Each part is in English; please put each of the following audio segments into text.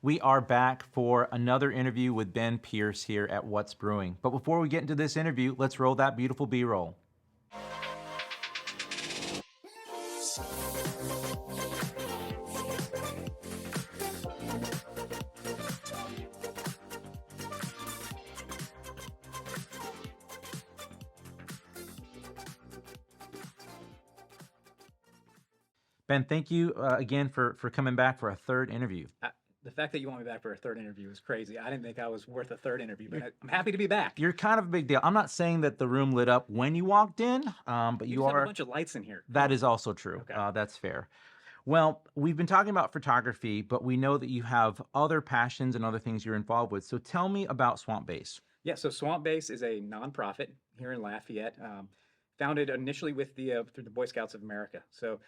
We are back for another interview with Ben Pierce here at What's Brewing. But before we get into this interview, let's roll that beautiful B-roll. Ben, thank you again for coming back for a third interview. The fact that you want me back for a third interview is crazy. I didn't think I was worth a third interview, but I'm happy to be back. You're kind of a big deal. I'm not saying that the room lit up when you walked in, but you just have are. a bunch of lights in here. That is also true. Okay. That's fair. Well, we've been talking about photography, but we know that you have other passions and other things you're involved with. So tell me about Swamp Base. Yeah, so Swamp Base is a nonprofit here in Lafayette, founded initially with through the Boy Scouts of America. So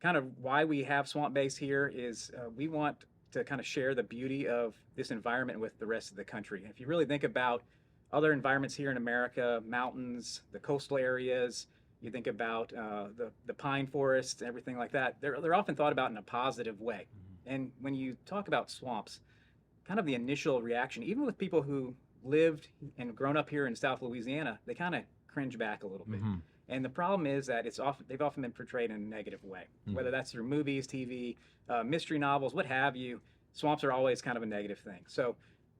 kind of why we have Swamp Base here is we want to kind of share the beauty of this environment with the rest of the country. If you really think about other environments here in America, mountains, the coastal areas, you think about the pine forests, everything like that, they're often thought about in a positive way. And when you talk about swamps, kind of the initial reaction, even with people who lived and grown up here in South Louisiana, they kind of cringe back a little bit. And the problem is that they've often been portrayed in a negative way, whether that's through movies, TV, mystery novels, what have you. Swamps are always kind of a negative thing. So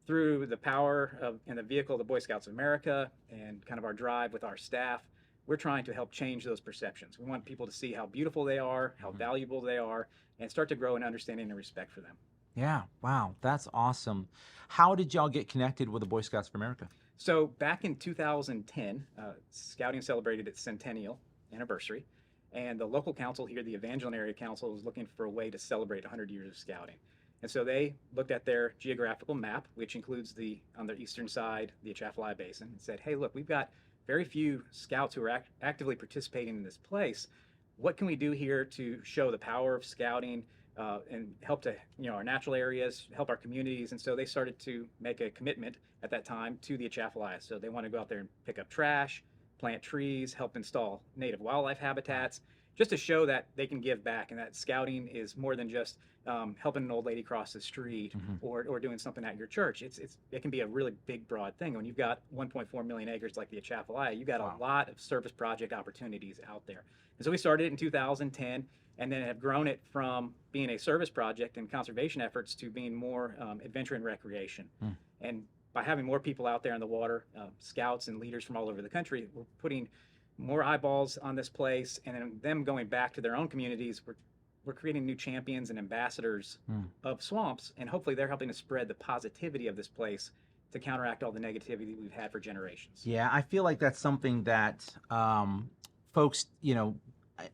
through the power of and the vehicle of the Boy Scouts of America and kind of our drive with our staff, we're trying to help change those perceptions. We want people to see how beautiful they are, how valuable they are, and start to grow an understanding and respect for them. Yeah, wow, that's awesome. How did y'all get connected with the Boy Scouts of America? So back in 2010, Scouting celebrated its centennial anniversary, and the local council here, the Evangeline Area Council, was looking for a way to celebrate 100 years of Scouting. And so they looked at their geographical map, which includes on the eastern side, the Atchafalaya Basin, and said, hey, look, we've got very few Scouts who are actively participating in this place. What can we do here to show the power of Scouting and help to, our natural areas, help our communities? And so they started to make a commitment at that time to the Atchafalaya. So they want to go out there and pick up trash, plant trees, help install native wildlife habitats, just to show that they can give back and that Scouting is more than just helping an old lady cross the street or doing something at your church. It can be a really big, broad thing. When you've got 1.4 million acres like the Atchafalaya, you've got a lot of service project opportunities out there. And so we started it in 2010 and then have grown it from being a service project and conservation efforts to being more adventure and recreation. And by having more people out there in the water, scouts and leaders from all over the country, we're putting more eyeballs on this place, and then them going back to their own communities. We're creating new champions and ambassadors of swamps, and hopefully they're helping to spread the positivity of this place to counteract all the negativity we've had for generations. Yeah, I feel like that's something that folks,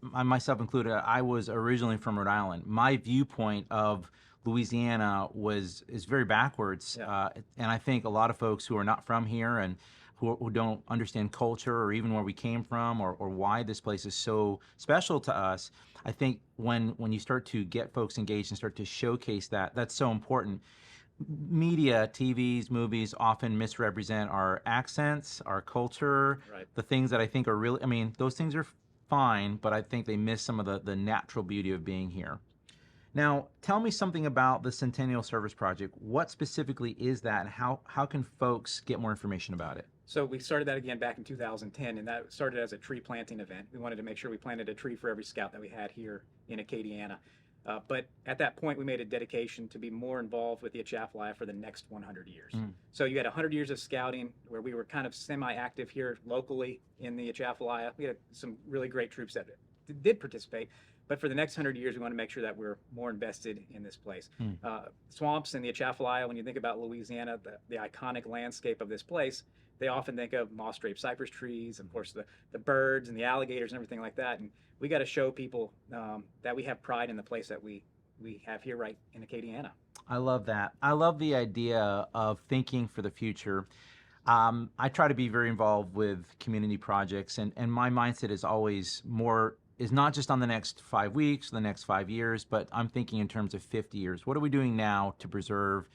myself included, I was originally from Rhode Island. My viewpoint of Louisiana is very backwards, and I think a lot of folks who are not from here and who don't understand culture or even where we came from or why this place is so special to us, I think when you start to get folks engaged and start to showcase that's so important. Media, TVs, movies often misrepresent our accents, our culture, the things that I think are really, those things are fine, but I think they miss some of the natural beauty of being here. Now, tell me something about the Centennial Service Project. What specifically is that, and how can folks get more information about it? So we started that again back in 2010, and that started as a tree planting event. We wanted to make sure we planted a tree for every scout that we had here in Acadiana. But at that point, we made a dedication to be more involved with the Atchafalaya for the next 100 years. So you had 100 years of scouting where we were kind of semi-active here locally in the Atchafalaya. We had some really great troops that did participate. But for the next 100 years, we want to make sure that we're more invested in this place. Swamps and the Atchafalaya, when you think about Louisiana, the iconic landscape of this place, they often think of moss-draped cypress trees, of course, the birds and the alligators and everything like that. And we got to show people that we have pride in the place that we have here right in Acadiana. I love that. I love the idea of thinking for the future. I try to be very involved with community projects, and my mindset is not just on the next 5 weeks, the next 5 years, but I'm thinking in terms of 50 years. What are we doing now to preserve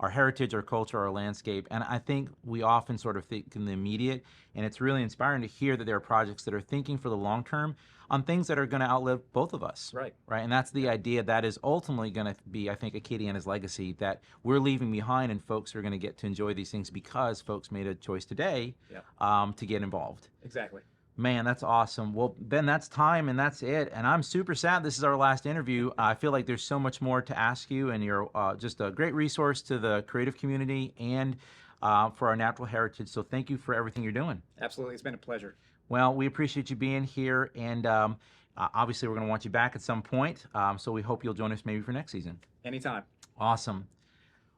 our heritage, our culture, our landscape. And I think we often sort of think in the immediate, and it's really inspiring to hear that there are projects that are thinking for the long term on things that are going to outlive both of us. Right. Right. And that's the idea that is ultimately going to be, I think, Acadiana's legacy that we're leaving behind, and folks are going to get to enjoy these things because folks made a choice today Yeah. to get involved. Exactly. Man, that's awesome. Well, Ben, that's time and that's it. And I'm super sad this is our last interview. I feel like there's so much more to ask you, and you're just a great resource to the creative community and for our natural heritage. So thank you for everything you're doing. Absolutely. It's been a pleasure. Well, we appreciate you being here, and obviously we're going to want you back at some point. So we hope you'll join us maybe for next season. Anytime. Awesome.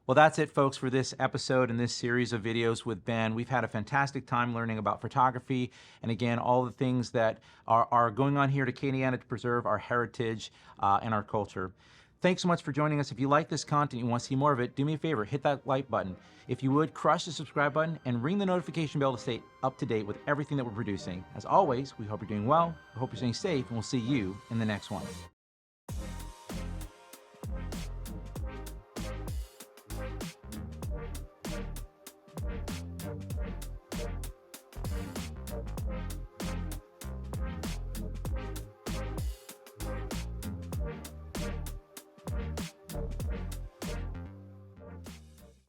Well, that's it, folks, for this episode and this series of videos with Ben. We've had a fantastic time learning about photography and, again, all the things that are going on here at Acadiana to preserve our heritage and our culture. Thanks so much for joining us. If you like this content and you want to see more of it, do me a favor, hit that like button. If you would, crush the subscribe button and ring the notification bell to stay up to date with everything that we're producing. As always, we hope you're doing well, we hope you're staying safe, and we'll see you in the next one.